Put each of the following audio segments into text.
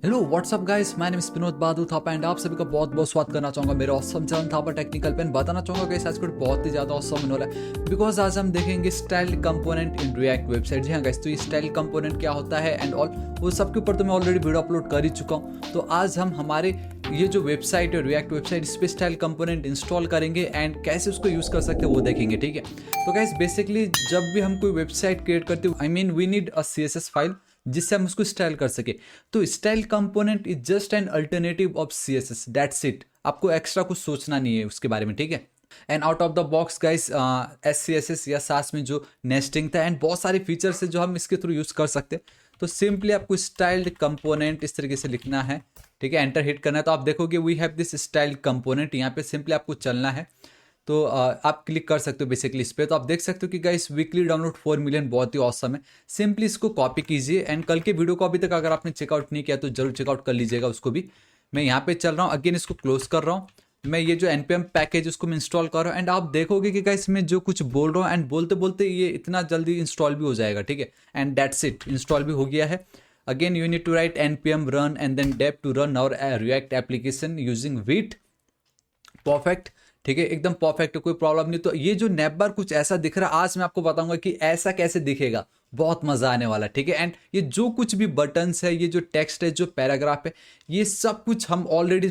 Hello what's up guys, my name is Vinod Bahadur Thapa and आप सभी का बहुत बहुत स्वागत करना चाहूँगा मेरे awesome channel Thapa technical pen. बताना चाहूँगा गाइस आज कुछ बहुत ही ज़्यादा ऑसम होने वाला है बिकॉज आज हम देखेंगे style component in React website. जी हाँ गाइस, तो ये स्टाइल कंपोनेंट क्या होता है एंड ऑल वो सबके ऊपर तो मैं ऑलरेडी वीडियो अपलोड कर ही चुका हूँ। तो आज हम हमारे ये जो वेबसाइट है रिएक्ट वेबसाइट, इस पर स्टाइल कंपोनेंट इंस्टॉल करेंगे एंड कैसे उसको यूज़ कर सकते हैं वो देखेंगे। ठीक है, तो गाइस बेसिकली जब भी हम कोई वेबसाइट क्रिएट करते हैं, I mean we need a CSS file जिससे हम उसको स्टाइल कर सके। तो style component is just an alternative of CSS, that's it. आपको एक्स्ट्रा कुछ सोचना नहीं है उसके बारे में। ठीक है, and out of the box guys SCSS या सास में जो नेस्टिंग था एंड बहुत सारे फीचर्स है जो हम इसके थ्रू यूज़ कर सकते हैं। तो सिंपली आपको स्टाइल्ड कंपोनेंट इस तरीके से लिखना है। ठीक है, एंटर हिट करना है तो आप देखोगे we have this style component. यहाँ पे सिंपली आपको चलना है तो आप क्लिक कर सकते हो बेसिकली इस पर। तो आप देख सकते हो कि गाइस वीकली डाउनलोड 4 मिलियन बहुत ही ऑसम है। सिंपली इसको कॉपी कीजिए एंड कल के वीडियो को अभी तक अगर आपने चेकआउट नहीं किया तो जरूर चेकआउट कर लीजिएगा उसको भी। मैं यहाँ पे चल रहा हूँ, अगेन इसको क्लोज कर रहा हूँ। मैं ये जो npm पैकेज उसको मैं इंस्टॉल कर रहा हूँ एंड आप देखोगे कि गाइस मैं जो कुछ बोल रहा हूँ एंड बोलते बोलते ये इतना जल्दी इंस्टॉल भी हो जाएगा। ठीक है, एंड दैट्स इट, इंस्टॉल भी हो गया है। Again you need to write npm run and then dev to run our react application using Vite। Perfect, ठीक है, एकदम परफेक्ट, कोई प्रॉब्लम नहीं। तो ये जो नैपबार कुछ ऐसा दिख रहा है, आज मैं आपको बताऊंगा कि ऐसा कैसे दिखेगा, बहुत मजा आने वाला है। ठीक है, एंड ये जो कुछ भी बटन्स है, ये जो टेक्स्ट है, जो पैराग्राफ है, ये सब कुछ हम ऑलरेडी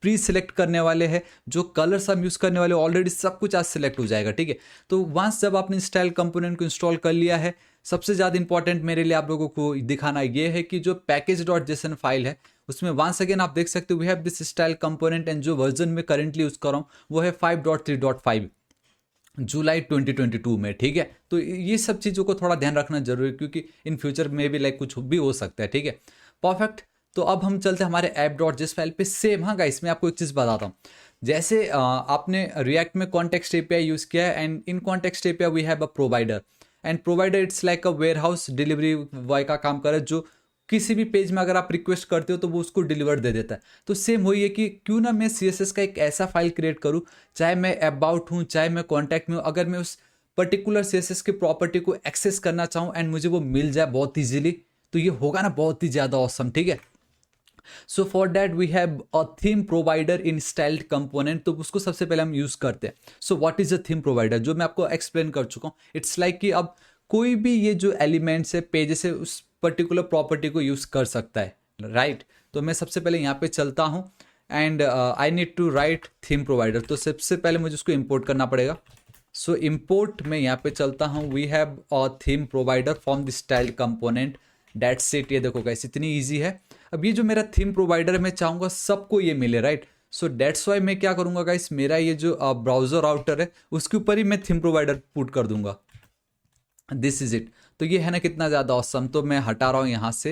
प्री सिलेक्ट करने वाले हैं। जो कलर्स हम यूज़ करने वाले ऑलरेडी सब कुछ आज सिलेक्ट हो जाएगा। ठीक है, तो वंस जब आपने स्टाइल कंपोनेंट को इंस्टॉल कर लिया है, सबसे ज़्यादा इंपॉर्टेंट मेरे लिए आप लोगों को दिखाना ये है कि जो पैकेज.json फाइल है उसमें वंस अगेन आप देख सकते हो we have this style component and जो वर्जन में करंटली यूज़ कर रहा हूँ वो है 5.3.5 जुलाई 2022 में। ठीक है, तो ये सब चीज़ों को थोड़ा ध्यान रखना जरूरी है क्योंकि इन फ्यूचर में भी लाइक कुछ भी हो सकता है। ठीक है, परफेक्ट। तो अब हम चलते हैं हमारे app.js फाइल पे। सेम, हाँ गाइस मैं आपको एक चीज़ बताता हूँ। जैसे आपने रिएक्ट में कॉन्टेक्स्ट API यूज़ किया है and in context API we have a provider and provider it's like a warehouse delivery boy का काम करे जो किसी भी पेज में अगर आप रिक्वेस्ट करते हो तो वो उसको डिलीवर दे देता है। तो सेम वही है कि क्यों ना मैं CSS का एक ऐसा फाइल क्रिएट करूँ, चाहे मैं अबाउट हूँ चाहे मैं कॉन्टैक्ट में हूँ, अगर मैं उस पर्टिकुलर CSS के प्रॉपर्टी को एक्सेस करना चाहूँ एंड मुझे वो मिल जाए बहुत ईजिली, तो ये होगा ना बहुत ही ज़्यादा ऑसम। ठीक है, so for that we have a theme provider in styled component. तो उसको सबसे पहले हम यूज़ करते हैं। So what is a theme provider, जो मैं आपको एक्सप्लेन कर चुका हूँ। इट्स लाइक कि अब कोई भी ये जो एलिमेंट्स है पेजेस है उस पर्टिकुलर प्रॉपर्टी को यूज़ कर सकता है, राइट। तो मैं सबसे पहले यहाँ पे चलता हूँ and I need to write theme provider. तो सबसे पहले मुझे उसको इम्पोर्ट करना पड़ेगा। सो इम्पोर्ट में यहाँ पे चलता हूँ, we have a theme provider from the style component, that's it. ये देखो गाइस इतनी ईजी है। अब ये जो मेरा थीम प्रोवाइडर है मैं चाहूँगा सबको ये मिले, राइट। सो दैट्स वाई मैं क्या करूँगा गाइस, मेरा ये जो ब्राउजर राउटर है उसके ऊपर ही मैं थीम प्रोवाइडर पुट कर दूंगा। This is it. तो ये है ना कितना ज़्यादा ऑसम। तो मैं हटा रहा हूँ यहाँ से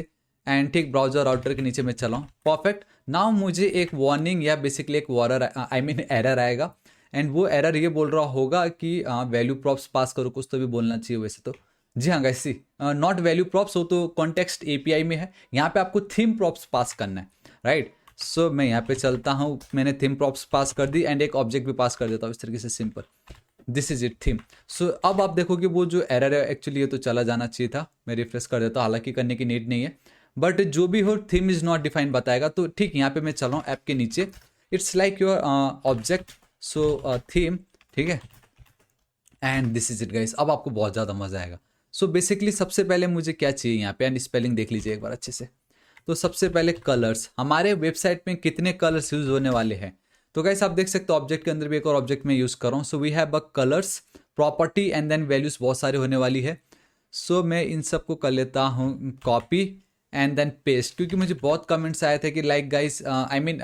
एंड ठीक ब्राउजर राउटर के नीचे मैं चला हूँ। परफेक्ट। नाउ मुझे एक वार्निंग या बेसिकली एक वॉरर आई मीन एरर आएगा एंड वो एरर ये बोल रहा होगा कि वैल्यू प्रॉप्स पास करो, कुछ तो भी बोलना चाहिए वैसे तो। जी हाँ guys, see not value props, हो तो कॉन्टेक्स्ट API में है, यहाँ पे आपको थीम प्रॉप्स पास करना है, राइट। सो मैं यहाँ पे चलता हूँ, मैंने थीम प्रॉप्स पास कर दी एंड एक ऑब्जेक्ट भी पास कर देता हूँ इस तरीके से, simple. This is it theme. So अब आप देखोगे वो जो एरर है एक्चुअली ये तो चला जाना चाहिए था। मैं रिफ्रेश कर देता हूँ, हालांकि करने की नीड नहीं है, बट जो भी हो थीम इज नॉट डिफाइन बताएगा। तो ठीक यहाँ पे मैं चल रहा हूँ ऐप के नीचे, it's like your object, so theme. ठीक है, and this is it guys. अब आपको बहुत ज़्यादा मजा आएगा। सो बेसिकली सबसे पहले मुझे क्या चाहिए यहाँ पे, एंड स्पेलिंग देख लीजिए एक बार अच्छे से। तो सबसे पहले कलर्स, हमारे वेबसाइट में कितने कलर्स यूज होने वाले हैं। तो गाइस आप देख सकते हो ऑब्जेक्ट के अंदर भी एक और ऑब्जेक्ट में यूज़ कर रहा हूँ। So we have a colors property and then values बहुत सारे होने वाली है। सो मैं इन सबको कर लेता हूँ कॉपी एंड देन पेस्ट, क्योंकि मुझे बहुत कमेंट्स आए थे कि like guys I mean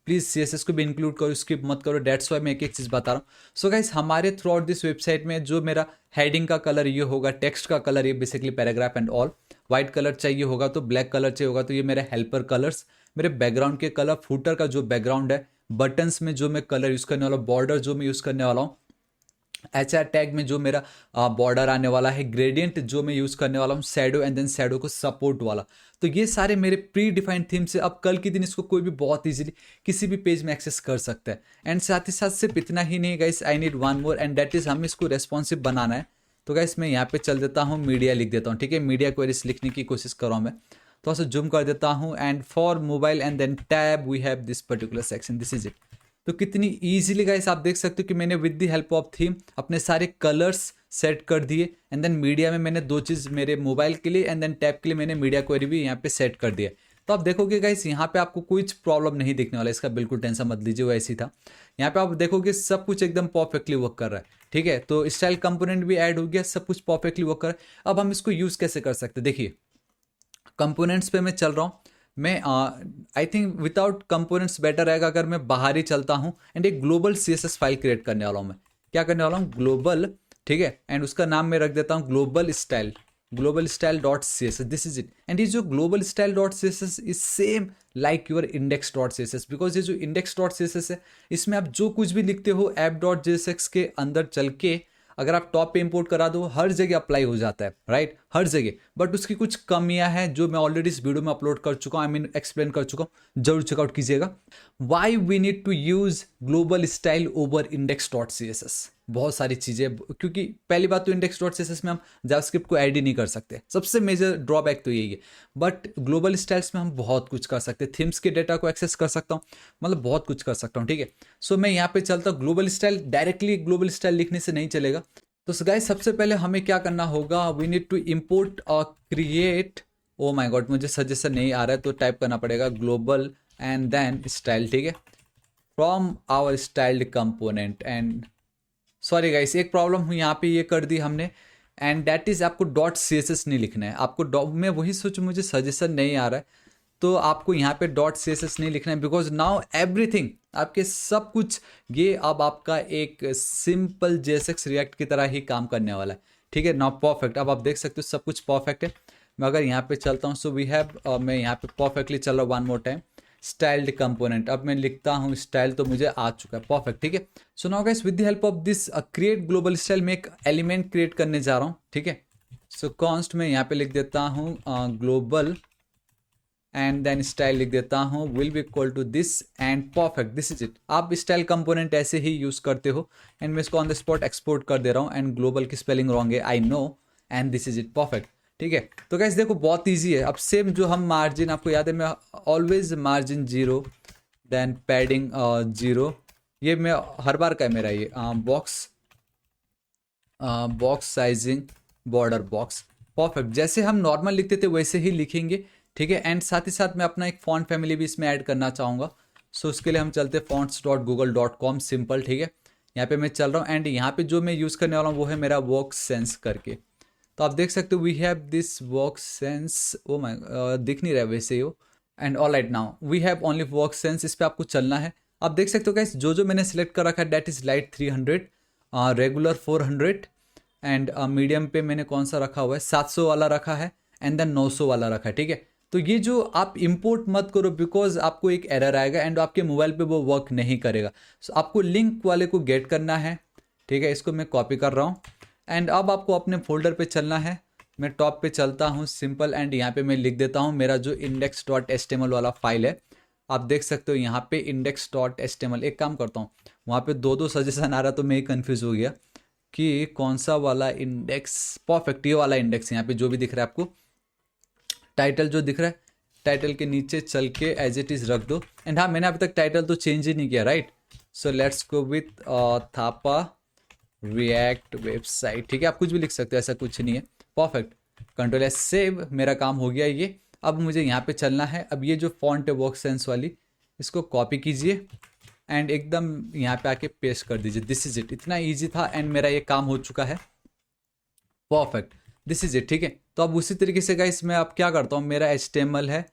please CSS को भी इंक्लूड करो, स्किप मत करो। डेट्स वाई मैं एक एक चीज़ बता रहा हूँ। सो गाइस हमारे थ्रू आउट दिस वेबसाइट में जो मेरा हेडिंग का कलर ये होगा, टेक्स्ट का कलर ये basically paragraph and all, white colour चाहिए होगा तो ब्लैक कलर चाहिए होगा तो ये मेरे हेल्पर कलर्स, मेरे बैकग्राउंड के कलर, फूटर का जो बैकग्राउंड है, बटन्स में जो मैं कलर यूज़ करने वाला हूँ, बॉर्डर जो मैं यूज़ करने वाला हूँ, HR टैग में जो मेरा बॉर्डर आने वाला है, ग्रेडियंट जो मैं यूज़ करने वाला हूँ, शैडो एंड देन शैडो को सपोर्ट वाला। तो ये सारे मेरे प्री डिफाइंड थीम से अब कल के दिन इसको कोई भी बहुत इजीली किसी भी पेज में एक्सेस कर सकता है। एंड साथ ही साथ सिर्फ इतना ही नहीं guys, I need one more and that is हमें इसको रेस्पॉन्सिव बनाना है। तो गाइस मैं यहाँ पे चल देता हूँ, मीडिया लिख देता हूँ। ठीक है, मीडिया क्वेरीज लिखने की कोशिश कर रहा हूँ मैं। तो ऐसे जूम कर देता हूँ and for mobile and then tab we have this particular section, this is it. तो कितनी ईजिली गाइस आप देख सकते हो कि मैंने with the help of theme अपने सारे कलर्स सेट कर दिए एंड देन मीडिया में मैंने दो चीज़ मेरे मोबाइल के लिए एंड देन टैब के लिए मैंने मीडिया क्वेरी भी यहाँ पे सेट कर दिया। तो आप देखोगे गाइस यहाँ पे आपको कुछ प्रॉब्लम नहीं दिखने वाला, इसका बिल्कुल टेंशन मत लीजिए, वो ऐसी था। यहाँ पे आप देखोगे सब कुछ एकदम परफेक्टली वर्क कर रहा है, ठीक है। तो स्टाइल कंपोनेंट भी ऐड हो गया, सब कुछ परफेक्टली वर्क कर रहा है। अब हम इसको यूज़ कैसे कर सकते हैं, देखिए कंपोनेंट्स पे मैं चल रहा हूँ। मैं I think without components better रहेगा अगर मैं बाहर ही चलता हूँ एंड एक ग्लोबल CSS फाइल क्रिएट करने वाला हूँ। मैं क्या करने वाला हूँ, ग्लोबल, ठीक है, एंड उसका नाम मैं रख देता हूँ global style dot CSS, this is it. And ये जो global style dot CSS is same like your index dot CSS, because ये जो इंडेक्स डॉट CSS है इसमें आप जो कुछ भी लिखते हो ऐप डॉट JSX के अंदर चल के अगर आप टॉप पे इंपोर्ट करा दो हर जगह अप्लाई हो जाता है, राइट, हर जगह। बट उसकी कुछ कमियां हैं जो मैं ऑलरेडी इस वीडियो में अपलोड कर चुका हूं, आई मीन एक्सप्लेन कर चुका हूं, जरूर चेकआउट कीजिएगा। Why we need to use global style over index dot CSS, बहुत सारी चीज़ें, क्योंकि पहली बात तो इंडेक्स डॉट CSS में हम जावास्क्रिप्ट को ऐड ही नहीं कर सकते, सबसे मेजर ड्रॉबैक तो यही है। बट ग्लोबल स्टाइल्स में हम बहुत कुछ कर सकते हैं, थीम्स के डेटा को एक्सेस कर सकता हूँ, मतलब बहुत कुछ कर सकता हूँ, ठीक है। सो मैं यहाँ पे चलता हूँ global style, directly global style लिखने से नहीं चलेगा। तो गाइस सबसे पहले हमें क्या करना होगा, वी नीड टू इम्पोर्ट और क्रिएट, ओ माय गॉड मुझे सजेशन नहीं आ रहा है तो टाइप करना पड़ेगा ग्लोबल एंड देन स्टाइल, ठीक है, from our styled component. And sorry guys एक प्रॉब्लम हुई यहाँ पे, ये कर दी हमने, एंड दैट इज आपको डॉट CSS नहीं लिखना है, आपको मैं वही सोचूं मुझे सजेशन नहीं आ रहा है, तो आपको यहाँ पे डॉट CSS नहीं लिखना है, बिकॉज नाउ एवरीथिंग आपके सब कुछ ये अब आपका एक सिंपल JSX रिएक्ट की तरह ही काम करने वाला है, ठीक है। नाउ परफेक्ट, अब आप देख सकते हो सब कुछ परफेक्ट है। मैं अगर यहाँ पे चलता हूँ, सो वी हैव, मैं यहाँ पे परफेक्टली चल रहा हूँ, one more time styled component, अब मैं लिखता हूँ स्टाइल तो मुझे आ चुका है, परफेक्ट, ठीक है। So now guys with the help of this create global style में एक एलिमेंट क्रिएट करने जा रहा हूँ, ठीक है। सो कॉन्स्ट में यहाँ पे लिख देता हूँ ग्लोबल एंड देन स्टाइल लिख देता हूँ will be equal to this and perfect, this is it. आप स्टाइल कंपोनेंट ऐसे ही यूज करते हो एंड मैं इसको ऑन द स्पॉट एक्सपोर्ट कर दे रहा हूँ एंड ग्लोबल की स्पेलिंग रॉन्ग है I know, and this is it, perfect, ठीक है। तो गाइस देखो बहुत ईजी है। अब सेम जो हम मार्जिन, आपको याद है मैं ऑलवेज मार्जिन 0 देन पैडिंग 0, ये मैं हर बार का है मेरा ये box sizing border box, perfect, जैसे हम नॉर्मल लिखते थे वैसे ही लिखेंगे, ठीक है। एंड साथ ही साथ मैं अपना एक फॉन्ट फैमिली भी इसमें ऐड करना चाहूँगा। सो उसके लिए हम चलते fonts.google.com, सिंपल, ठीक है। यहाँ पे मैं चल रहा हूँ एंड यहाँ पे जो मैं यूज़ करने वाला हूँ वो है मेरा वर्कसेंस करके। तो आप देख सकते हो we have this workspaces, oh my दिख नहीं रहा है वैसे ही, and all right now we have only workspaces, इस पर आपको चलना है। आप देख सकते हो गाइस जो मैंने सेलेक्ट कर रखा है that is light 300, regular 400 and medium पे मैंने कौन सा रखा हुआ है 700 वाला रखा है एंड देन 900 वाला रखा है, ठीक है। तो ये जो आप इंपोर्ट मत करो बिकॉज आपको एक एरर आएगा एंड आपके मोबाइल पे वो वर्क नहीं करेगा। सो आपको लिंक वाले को गेट करना है, ठीक है। इसको मैं कॉपी कर रहा हूँ एंड अब आपको अपने फोल्डर पे चलना है। मैं टॉप पे चलता हूँ सिंपल एंड यहाँ पे मैं लिख देता हूँ मेरा जो index.html वाला फाइल है। आप देख सकते हो यहाँ पे index.html, एक काम करता हूँ वहाँ पे दो सजेशन आ रहा तो मैं कन्फ्यूज हो गया कि कौन सा वाला इंडेक्स, परफेक्ट ये वाला इंडेक्स, यहाँ पे जो भी दिख रहा है आपको टाइटल जो दिख रहा है टाइटल के नीचे चल के एज इट इज़ रख दो। एंड हाँ मैंने अभी तक टाइटल तो चेंज ही नहीं किया, right. So let's go with Thapa react website, ठीक है। आप कुछ भी लिख सकते हो, ऐसा कुछ नहीं है, परफेक्ट। कंट्रोल एस सेव, मेरा काम हो गया ये। अब मुझे यहाँ पे चलना है। अब ये जो फॉन्ट है वर्कसेंस वाली, इसको कॉपी कीजिए एंड एकदम यहाँ पे आके पेस्ट कर दीजिए, दिस इज इट। इतना ईजी था एंड मेरा ये काम हो चुका है, परफेक्ट, दिस इज इट, ठीक है। तो अब उसी तरीके से गाइस मैं अब क्या करता हूँ, मेरा HTML है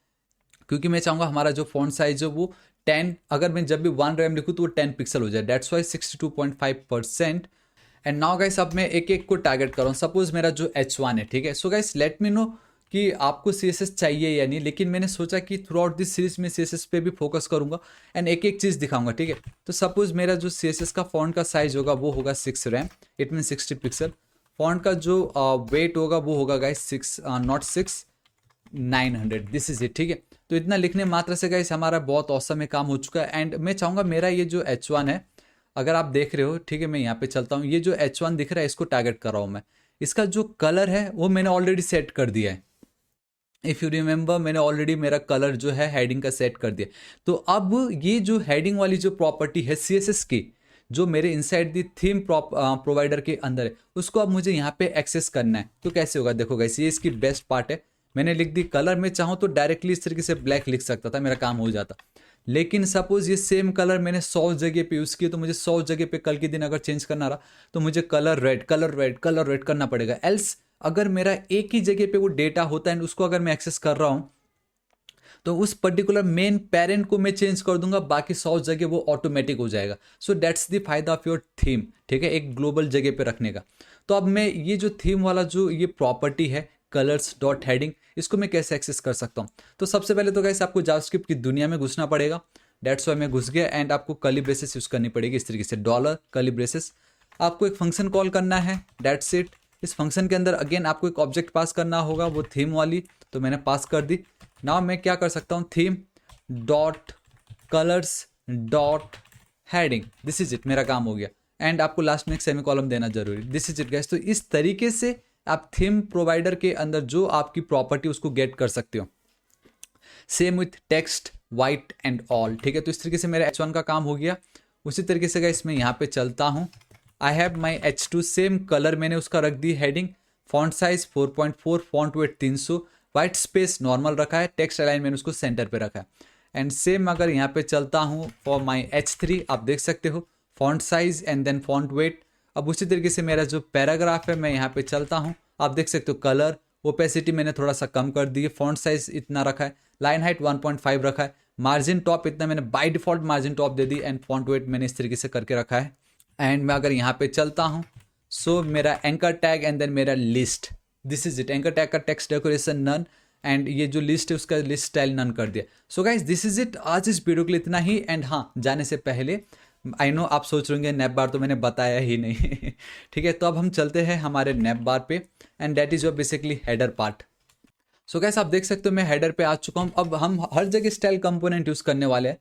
क्योंकि मैं चाहूँगा हमारा जो फॉन्ट साइज हो वो 10, अगर मैं जब भी 1 रैम लिखूँ तो वो 10 पिक्सल हो जाए, that's why 62.5%। And now guys अब मैं एक एक को टारगेट कर रहा हूँ। सपोज मेरा जो H1 है, ठीक है। So guys let me know कि आपको CSS चाहिए या नहीं, लेकिन मैंने सोचा कि थ्रू आउट दिस सीरीज में CSS पे भी फोकस करूंगा एंड एक एक चीज़ दिखाऊंगा, ठीक है। तो सपोज मेरा जो CSS का फॉन्ट का साइज होगा वो होगा 6 RAM, it mean 60 pixel. Font का जो वेट होगा वो होगा गाइस 900, दिस इज इट, ठीक है। तो इतना लिखने मात्र से गाइस हमारा बहुत औसम में काम हो चुका है। एंड मैं चाहूँगा मेरा ये जो H1 है, अगर आप देख रहे हो, ठीक है, मैं यहाँ पे चलता हूँ, ये जो H1 दिख रहा है इसको टारगेट कर रहा हूँ मैं। इसका जो कलर है वो मैंने ऑलरेडी सेट कर दिया है, इफ़ यू रिमेंबर मैंने ऑलरेडी मेरा कलर जो है हेडिंग का सेट कर दिया। तो अब ये जो हेडिंग वाली जो प्रॉपर्टी है CSS की, जो मेरे इनसाइड दी थीम प्रोवाइडर के अंदर है, उसको अब मुझे यहाँ पे एक्सेस करना है। तो कैसे होगा, देखो गाइस, ये इसकी बेस्ट पार्ट है। मैंने लिख दी कलर, में चाहूँ तो डायरेक्टली इस तरीके से ब्लैक लिख सकता था, मेरा काम हो जाता। लेकिन सपोज ये सेम कलर मैंने 100 जगह पे यूज़ किया, तो मुझे 100 जगह पे कल के दिन अगर चेंज करना रहा तो मुझे colour red, colour red, colour red करना पड़ेगा। एल्स अगर मेरा एक ही जगह पे वो डेटा होता है, उसको अगर मैं एक्सेस कर रहा हूँ, तो उस पर्टिकुलर मेन पेरेंट को मैं चेंज कर दूंगा, बाकी 100 जगह वो ऑटोमेटिक हो जाएगा। सो दैट्स द फायदा ऑफ योर थीम, ठीक है, एक ग्लोबल जगह पे रखने का। तो अब मैं ये जो थीम वाला जो ये प्रॉपर्टी है कलर्स डॉट हेडिंग, इसको मैं कैसे एक्सेस कर सकता हूँ। तो सबसे पहले तो गाइस आपको जावास्क्रिप्ट की दुनिया में घुसना पड़ेगा। डेट्स वाई मैं घुस गया, एंड आपको कर्ली ब्रेसेस यूज़ करनी पड़ेगी इस तरीके से, डॉलर कर्ली ब्रेसेस। आपको एक फंक्शन कॉल करना है, डेट्स इट। इस फंक्शन के अंदर अगेन आपको एक ऑब्जेक्ट पास करना होगा, वो थीम वाली, तो मैंने पास कर दी। नाउ मैं क्या कर सकता हूँ, theme dot colours dot heading, this is it, मेरा काम हो गया। एंड आपको लास्ट में एक सेमी कॉलम देना जरूरी, दिस इज इट गाइस। तो इस तरीके से आप थीम प्रोवाइडर के अंदर जो आपकी प्रॉपर्टी उसको गेट कर सकते हो। Same with text white and all, ठीक है। तो इस तरीके से मेरा H1 का काम हो गया। उसी तरीके से गाइस मैं यहाँ पे चलता हूँ, I have my H2, same colour मैंने उसका रख दी heading, font size 4.4, font weight 300, white space normal रखा है, टेक्स्ट अलाइन मैंने उसको सेंटर पे रखा है। एंड सेम अगर यहाँ पे चलता हूँ फॉर माई H3, आप देख सकते हो font size and then font weight. अब उसी तरीके से मेरा जो पैराग्राफ है, मैं यहाँ पे चलता हूँ, आप देख सकते हो कलर ओपेसिटी मैंने थोड़ा सा कम कर दी है, फॉन्ट साइज इतना रखा है, लाइन हाइट 1.5 रखा है, मार्जिन टॉप इतना मैंने by default margin top they the, and font weight मैंने इस तरीके से करके रखा है। एंड मैं अगर यहाँ पे चलता हूँ, सो मेरा एंकर टैग एंड देन मेरा list, this is it. Anchor tag का टेक्स्ट डेकोरेशन नन, एंड ये जो लिस्ट है उसका लिस्ट स्टाइल नन कर दिया। So guys this is it, आज इस वीडियो के लिए इतना ही। एंड हाँ, जाने से पहले आई नो आप सोच रहे होंगे नैप बार तो मैंने बताया ही नहीं ठीक है, तो अब हम चलते हैं हमारे नैप बार पे, and that is your basically header part. So guys आप देख सकते हो मैं हेडर पे आ चुका हूँ। अब हम हर जगह स्टाइल कंपोनेंट यूज करने वाले हैं।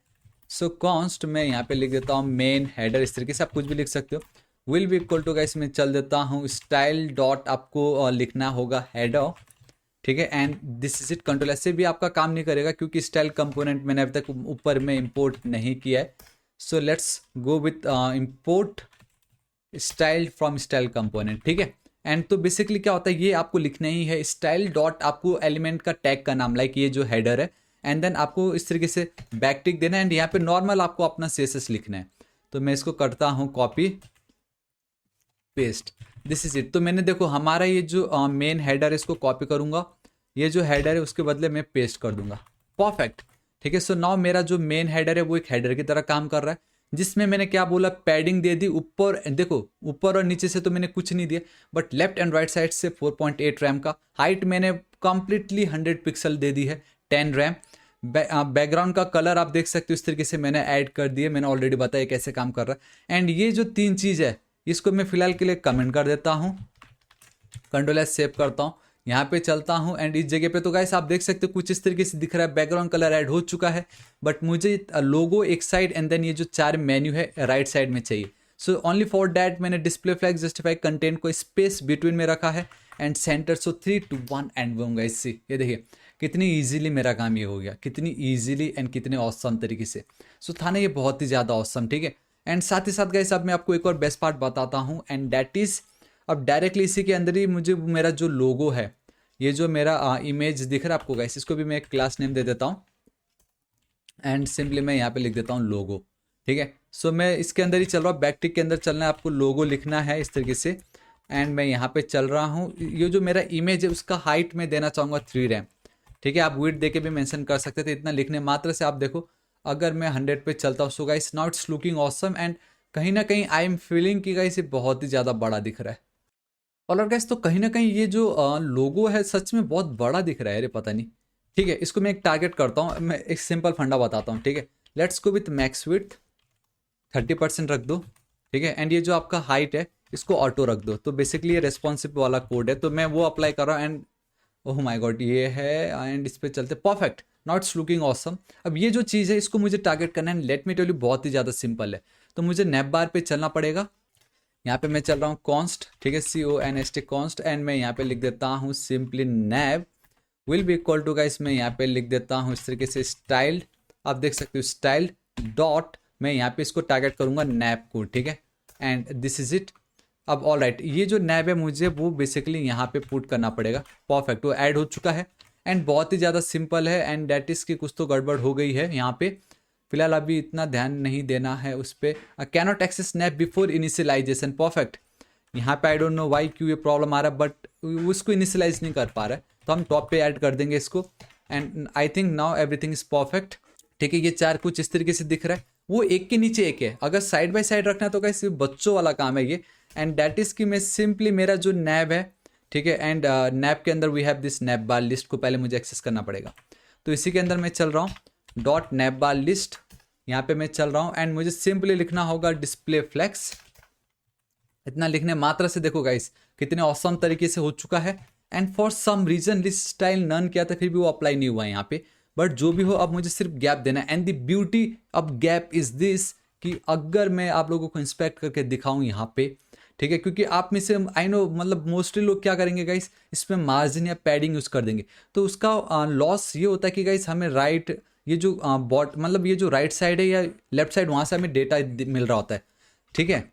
सो कॉन्स्ट मैं यहाँ पे लिख देता हूँ मेन हेडर, इस तरीके से आप कुछ भी लिख सकते हो। Will be equal to guys मैं चल देता हूँ स्टाइल डॉट, आपको लिखना होगा हेडर, ठीक है। And this is it, control ऐसे भी आपका काम नहीं करेगा क्योंकि स्टाइल कंपोनेंट मैंने अभी तक ऊपर में इंपोर्ट नहीं किया है। So let's go with import style from style component, ठीक है। एंड तो बेसिकली क्या होता है, ये आपको लिखना ही है स्टाइल डॉट, आपको एलिमेंट का टैग का नाम, लाइक ये जो हेडर है, एंड देन आपको इस तरीके से बैक टिक देना है, एंड यहाँ पे नॉर्मल आपको अपना CSS लिखना है। तो मैं इसको करता हूँ copy paste, this is it. तो मैंने देखो हमारा ये जो मेन हेडर है इसको कॉपी करूंगा, ये जो हेडर है उसके बदले मैं पेस्ट कर दूंगा, परफेक्ट, ठीक है। सो नाउ मेरा जो मेन हेडर है वो एक हेडर की तरह काम कर रहा है, जिसमें मैंने क्या बोला, पैडिंग दे दी ऊपर, देखो ऊपर और नीचे से तो मैंने कुछ नहीं दिया, but left and right side से 4.8 रैम का, हाइट मैंने कंप्लीटली 100 पिक्सल दे दी है, 10 रैम। बैकग्राउंड का कलर आप देख सकते हो इस तरीके से मैंने ऐड कर दिए, मैंने ऑलरेडी बताया कैसे काम कर रहा है। एंड ये जो 3 चीज़ है इसको मैं फिलहाल के लिए कमेंट कर देता हूँ, कंट्रोल एस सेव करता हूँ, यहाँ पे चलता हूँ, एंड इस जगह पे तो गाइस आप देख सकते हो कुछ इस तरीके से दिख रहा है, बैकग्राउंड कलर ऐड हो चुका है, बट मुझे लोगो एक साइड एंड देन ये जो 4 मेन्यू है राइट साइड में चाहिए। सो ओनली फॉर दैट मैंने डिस्प्ले फ्लैग जस्टिफाई कंटेंट को स्पेस बिटवीन में रखा है, and centre, so 3 2 1 and boom guys, see ये देखिए कितनी ईजिली मेरा काम ये हो गया, कितनी ईजिली एंड कितने ऑसम तरीके से। सो था ना ये बहुत ही ज़्यादा ऑसम, ठीक है। एंड साथ ही साथ गाइस अब मैं आपको एक और बेस्ट पार्ट बताता हूँ, एंड दैट इज़ अब डायरेक्टली इसी के अंदर ही मुझे मेरा जो लोगो है, ये जो मेरा इमेज दिख रहा है आपको गाइस, इसको भी मैं एक क्लास नेम दे देता हूँ, एंड सिंपली मैं यहाँ पे लिख देता हूँ लोगो, ठीक है। सो मैं इसके अंदर ही चल रहा हूँ, बैकटिक के अंदर चलना है, आपको लोगो लिखना है इस तरीके से, एंड मैं यहाँ पे चल रहा हूँ। ये जो मेरा इमेज है उसका हाइट में देना चाहूँगा 3 रैम, ठीक है। आप विड्थ दे के भी मेंशन कर सकते थे, इतना लिखने मात्र से आप देखो अगर मैं 100 पे चलता हूँ, so guys now it's looking awesome, and कहीं ना कहीं आई एम फीलिंग कि गाइस ये बहुत ही ज़्यादा बड़ा दिख रहा है। और गाइस तो कहीं ना कहीं ये जो लोगो है सच में बहुत बड़ा दिख रहा है, अरे पता नहीं, ठीक है। इसको मैं एक टारगेट करता हूँ, मैं एक सिंपल फंडा बताता हूँ, ठीक है। Let's go with max width 30% रख दो, ठीक है। एंड ये जो आपका हाइट है इसको ऑटो रख दो, तो बेसिकली ये रेस्पॉन्सिव वाला कोड है, तो मैं वो अप्लाई कर रहा हूँ। एंड ओह माय गॉड ये है, एंड इस पर चलते, perfect, now it's looking awesome. अब ये जो चीज़ है इसको मुझे टारगेट करना है, लेट मी टेल यू बहुत ही ज़्यादा सिंपल है। तो मुझे नैप बार पे चलना पड़ेगा, यहाँ पे मैं चल रहा हूँ कॉन्स्ट, ठीक है, CONST कॉन्स्ट, एंड मैं यहाँ पे लिख देता हूँ simply nav will be equal to guys, मैं यहाँ पे लिख देता हूँ इस तरीके से स्टाइल्ड, आप देख सकते हो स्टाइल्ड डॉट, मैं यहाँ पे इसको टारगेट करूँगा नैब को, ठीक है, एंड दिस इज इट। अब ऑल राइट, ये जो नैब है मुझे वो बेसिकली यहाँ पे पुट करना पड़ेगा। परफेक्ट, वो ऐड हो चुका है एंड बहुत ही ज़्यादा सिंपल है। एंड डैट इज़ की कुछ तो गड़बड़ हो गई है यहाँ पे, फिलहाल अभी इतना ध्यान नहीं देना है उस पर। कैनॉट एक्सेस नैब बिफोर इनिशियलाइजेशन, परफेक्ट। यहाँ पे आई डोंट नो वाई क्यों ये प्रॉब्लम आ रहा है, बट उसको इनिशियलाइज नहीं कर पा रहा है, तो हम टॉप पे ऐड कर देंगे इसको। And I think now everything is perfect, ठीक है। ये चार कुछ इस तरीके से दिख रहा है, वो एक के नीचे एक है, अगर साइड बाय साइड रखना है तो कैसे बच्चों वाला काम है ये। एंड दैट इज कि मैं सिंपली मेरा जो नैब है, ठीक है, एंड नैब के अंदर we have this nav bar list को पहले मुझे एक्सेस करना पड़ेगा, तो इसी के अंदर मैं चल रहा हूँ डॉट नैब बार लिस्ट, यहाँ पे मैं चल रहा हूँ एंड मुझे सिंपली लिखना होगा डिस्प्ले फ्लेक्स। इतना लिखने मात्र से देखो गाइस कितने औसम तरीके से हो चुका है। And for some reason list style none किया था फिर भी वो अप्लाई नहीं हुआ है यहाँ पे, बट जो भी हो अब मुझे सिर्फ गैप देना है। And the beauty of gap is this कि अगर मैं आप लोगों को इंस्पेक्ट करके दिखाऊं यहाँ पे, ठीक है, क्योंकि आप में से आई नो मतलब मोस्टली लोग क्या करेंगे गाइस, इसमें मार्जिन या पैडिंग यूज़ कर देंगे, तो उसका लॉस ये होता है कि गाइस हमें राइट ये जो बॉट मतलब ये जो राइट साइड है या लेफ्ट साइड वहाँ से हमें डेटा मिल रहा होता है, ठीक है,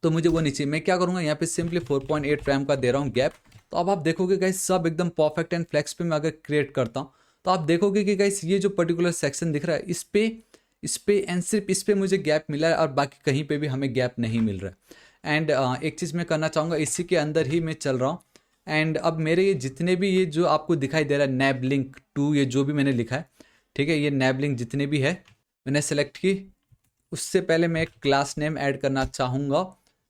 तो मुझे वो नहीं चाहिए। मैं क्या करूँगा यहाँ पे सिंपली 4.8 फ्रेम का दे रहा हूँ गैप। तो अब आप देखोगे गाइस सब एकदम परफेक्ट एंड फ्लेक्स पे मैं अगर क्रिएट करता हूँ तो आप देखोगे कि गाइस ये जो पर्टिकुलर सेक्शन दिख रहा है इस पे एंड सिर्फ इस पे मुझे गैप मिला है और बाकी कहीं पे भी हमें गैप नहीं मिल रहा है। एंड एक चीज़ मैं करना चाहूँगा, इसी के अंदर ही मैं चल रहा हूँ। एंड अब मेरे ये जितने भी ये जो आपको दिखाई दे रहा है नैब लिंक 2, ये जो भी मैंने लिखा है, ठीक है, ये नैब लिंक जितने भी है मैंने सेलेक्ट की, उससे पहले मैं एक क्लास नेम ऐड करना चाहूँगा।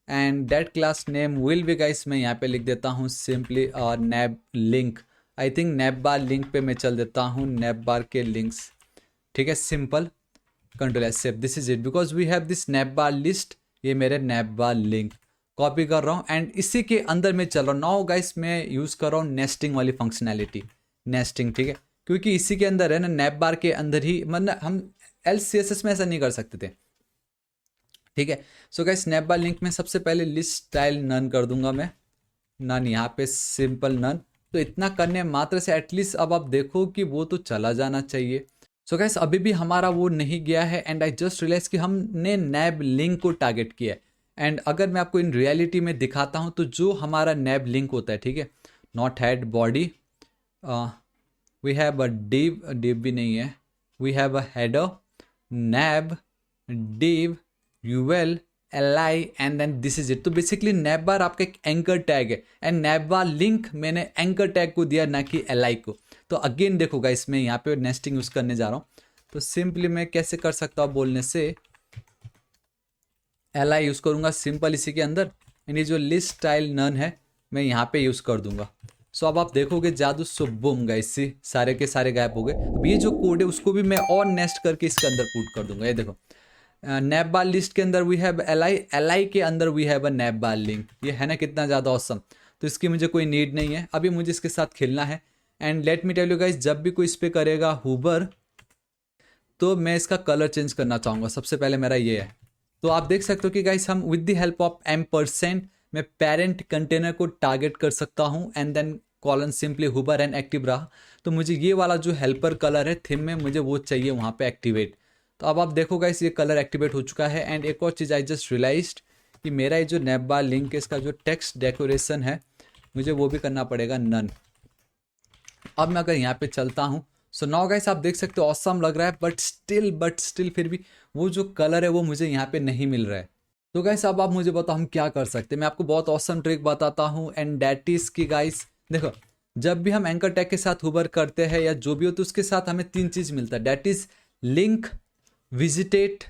And that class name will be guys, मैं यहाँ पे लिख देता हूँ simply nav link. I think nav bar link पे मैं चल देता हूँ, नैब बार के लिंक्स, ठीक है, simple control S save, this is it because we have this nav bar list, ये मेरे नैब बार लिंक कॉपी कर रहा हूँ एंड इसी के अंदर मैं चल रहा हूँ। नाउ गाइस मैं यूज़ कर रहा हूँ नेस्टिंग वाली फंक्शनैलिटी, नेस्टिंग, ठीक है, क्योंकि इसी के अंदर है ना नैब बार के अंदर ही, मतलब हम LCSS में ऐसा नहीं कर सकते थे, ठीक है। सो गाइस स्नैप बार लिंक में सबसे पहले लिस्ट स्टाइल नन कर दूंगा मैं, नन, यहाँ पे सिंपल नन। तो इतना करने मात्र से एटलीस्ट अब आप देखो कि वो तो चला जाना चाहिए। सो गाइस अभी भी हमारा वो नहीं गया है एंड आई जस्ट रियलाइज कि हमने नैब लिंक को टारगेट किया है। एंड अगर मैं आपको इन रियलिटी में दिखाता हूँ तो जो हमारा नैब लिंक होता है, ठीक है, not head body, we have a div भी नहीं है, we have a header nav div ul li and then this is it. तो बेसिकली नैब बार आपका एक एंकर टैग है एंड नैब बार लिंक मैंने एंकर टैग को दिया ना कि li को। तो अगेन देखो गाइस मैं यहाँ पे नेस्टिंग यूज करने जा रहा हूँ, तो सिंपली मैं कैसे कर सकता हूँ बोलने से li यूज करूँगा सिंपल इसी के अंदर एंड ये जो लिस्ट स्टाइल नन है मैं यहाँ पे यूज कर दूंगा। सो अब आप देखोगे जादू, सो बूम गाइस सी सारे के सारे गायब हो गए। अब ये जो कोड है उसको भी मैं और नेस्ट करके इसके अंदर पुट कर दूंगा। ये देखो नैब बार लिस्ट के अंदर वी हैव li के अंदर we have a nav bar link. ये है ना कितना ज़्यादा ऑसम। तो इसकी मुझे कोई नीड नहीं है, अभी मुझे इसके साथ खेलना है। And let me tell you guys, जब भी कोई इस पर करेगा हुबर तो मैं इसका कलर चेंज करना चाहूँगा। सबसे पहले मेरा ये है, तो आप देख सकते हो कि गाइस हम विद द हेल्प ऑफ %, मैं पेरेंट कंटेनर को टारगेट कर सकता हूँ and then colon simply hover and active रहा। तो मुझे ये वाला जो हेल्पर कलर है थीम में मुझे वो चाहिए वहाँ पे एक्टिवेट। तो अब आप देखो गाइस ये कलर एक्टिवेट हो चुका है। एंड एक और चीज़ आई जस्ट रियलाइज्ड कि मेरा ये जो नैब बार लिंक है इसका जो टेक्स्ट डेकोरेशन है मुझे वो भी करना पड़ेगा नन। अब मैं अगर यहाँ पे चलता हूँ, सो नाउ गाइस आप देख सकते हो ऑसम लग रहा है, बट स्टिल फिर भी वो जो कलर है वो मुझे यहाँ पे नहीं मिल रहा है। तो गाइस अब आप मुझे बताओ हम क्या कर सकते हैं। मैं आपको बहुत ऑसम ट्रिक बताता हूँ एंड डैट इज की गाइस देखो, जब भी हम एंकर टैग के साथ हुबर करते हैं या जो भी हो तो उसके साथ हमें 3 चीज़ मिलता है, that is link, visited,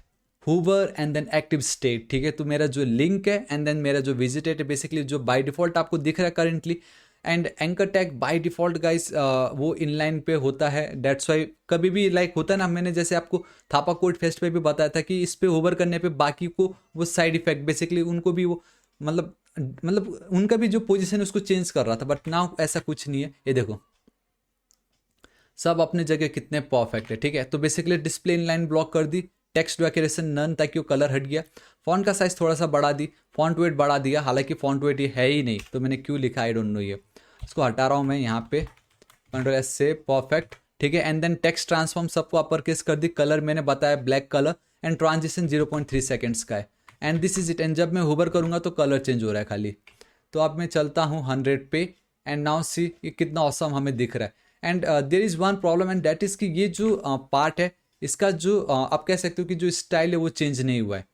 hover and then active state. ठीक है, तो मेरा जो लिंक है एंड देन मेरा जो विजिटेट है बेसिकली जो बाय डिफॉल्ट आपको दिख रहा है currently. And anchor tag by default guys वो इनलाइन पे होता है, डेट्स वाई कभी भी लाइक होता है ना, मैंने जैसे आपको थापा कोड फेस्ट पे भी बताया था कि इस पे होवर करने पे बाकी को वो साइड इफेक्ट बेसिकली उनको भी वो मतलब उनका भी जो पोजीशन है उसको चेंज कर रहा था, बट नाउ ऐसा कुछ नहीं है। ये देखो सब अपने जगह कितने परफेक्ट है। ठीक है, तो बेसिकली डिस्प्ले इनलाइन ब्लॉक कर दी, टेक्स्ट डेकोरेशन नन ताकि वो कलर हट गया, फॉन्ट का साइज थोड़ा सा बढ़ा दी, फॉन्ट वेट बढ़ा दिया, हालांकि फॉन्ट वेट ये है ही नहीं तो मैंने क्यों लिखा आई डोंट नो। ये इसको हटा रहा हूँ मैं यहाँ पे कंट्रोल एस से परफेक्ट, ठीक है। एंड देन टेक्स्ट ट्रांसफॉर्म सबको अपर केस कर दी, कलर मैंने बताया black colour, and transition 0.3 seconds का है, and this is it. And जब मैं होवर करूंगा तो कलर चेंज हो रहा है खाली। तो अब मैं चलता हूँ 100 पे, एंड नाउ सी ये कितना ऑसम हमें दिख रहा है। And there is one problem, and that is कि ये जो पार्ट है इसका जो आप कह सकते हो कि जो स्टाइल है वो चेंज नहीं हुआ है।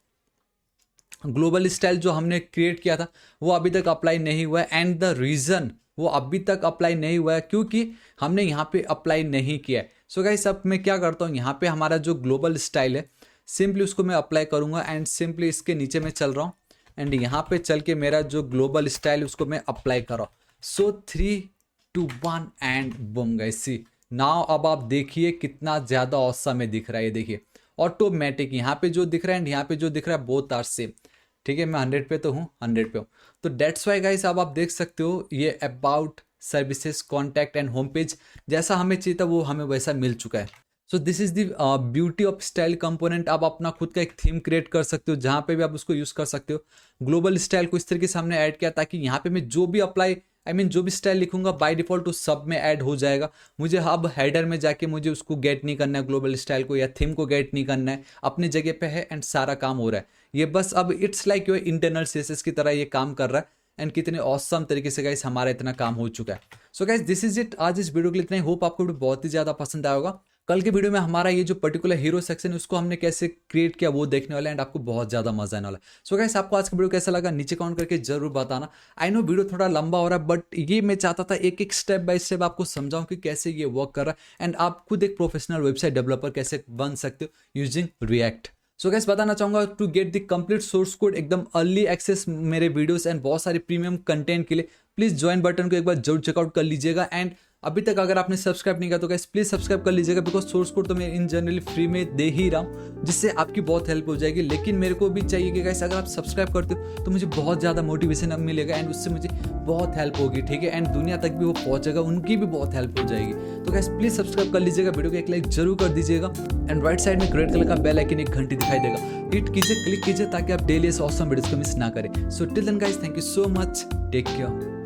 ग्लोबल स्टाइल जो हमने क्रिएट किया था वो अभी तक अप्लाई नहीं हुआ है, एंड द रीज़न वो अभी तक अप्लाई नहीं हुआ है क्योंकि हमने यहाँ पे अप्लाई नहीं किया है। सो गाइस अब मैं क्या करता हूँ, यहाँ पे हमारा जो ग्लोबल स्टाइल है सिंपली उसको मैं अप्लाई करूँगा, एंड सिंपली इसके नीचे मैं चल रहा हूँ, एंड यहाँ पे चल के मेरा जो ग्लोबल स्टाइल उसको मैं अप्लाई कर रहा हूँ। So 3, 2, 1 and boom guys, see now अब आप देखिए कितना ज़्यादा औसम में दिख रहा है। ये देखिए ऑटोमेटिक यहाँ पे जो दिख रहा है एंड यहाँ पे जो दिख रहा है बोथ आर सेम, ठीक है। मैं 100 पे तो हूँ, 100 पे हूँ, तो डेट्स वाई गाइस अब आप देख सकते हो ये about services contact and home page जैसा हमें चाहिए था वो हमें वैसा मिल चुका है। So this is the beauty of style component. आप अपना खुद का एक थीम क्रिएट कर सकते हो जहाँ पे भी आप उसको यूज़ कर सकते हो। ग्लोबल स्टाइल को इस तरीके से हमने ऐड किया ताकि यहाँ पे मैं जो भी अप्लाई जो भी स्टाइल लिखूंगा बाय डिफॉल्ट उस सब में ऐड हो जाएगा। मुझे अब हेडर में जाके मुझे उसको गेट नहीं करना है, ग्लोबल स्टाइल को या थीम को गेट नहीं करना है, अपनी जगह पे है एंड सारा काम हो रहा है। ये बस अब it's like your internal CSS की तरह ये काम कर रहा है, एंड कितने ऑसम तरीके से गाइस हमारा इतना काम हो चुका है। So guys this is it, आज इस वीडियो के लिए इतना ही। होप आपको वीडियो बहुत ही ज़्यादा पसंद आया होगा। कल के वीडियो में हमारा ये जो पर्टिकुलर हीरो सेक्शन है उसको हमने कैसे क्रिएट किया वो देखने वाला है, एंड आपको बहुत ज़्यादा मजा आने वाला है। सो गाइस आपको आज का वीडियो कैसा लगा नीचे कमेंट करके जरूर बताना। आई नो वीडियो थोड़ा लंबा हो रहा है, बट ये मैं चाहता था एक एक स्टेप बाय स्टेप आपको समझाऊं कि कैसे ये वर्क कर रहा है, एंड आप खुद एक प्रोफेशनल वेबसाइट डेवलपर कैसे बन सकते हो यूजिंग रिएक्ट। सो गाइस बताना चाहूंगा to get the complete source code, एकदम अर्ली एक्सेस मेरे वीडियोस एंड बहुत सारे प्रीमियम कंटेंट के लिए प्लीज ज्वाइन बटन को एक बार जरूर चेकआउट कर लीजिएगा। एंड अभी तक अगर आपने सब्सक्राइब नहीं किया तो गाइस प्लीज सब्सक्राइब कर लीजिएगा, बिकॉज सोर्स कोड तो मैं इन जनरली फ्री में दे ही रहा हूँ जिससे आपकी बहुत हेल्प हो जाएगी। लेकिन मेरे को भी चाहिए कि गाइस अगर आप सब्सक्राइब करते हो तो मुझे बहुत ज़्यादा मोटिवेशन मिलेगा एंड उससे मुझे बहुत हेल्प होगी, ठीक है। एंड दुनिया तक भी वो पहुंचेगा, उनकी भी बहुत हेल्प हो जाएगी। तो गाइस प्लीज सब्सक्राइब कर लीजिएगा, वीडियो को एक लाइक जरूर कर दीजिएगा, एंड राइट साइड में रेड कलर का बेल आइकन एक घंटी दिखाई देगा, हिट कीजिए, क्लिक कीजिए ताकि आप डेली ऑसम वीडियोस को मिस ना करें। So till then guys thank you so much, take care.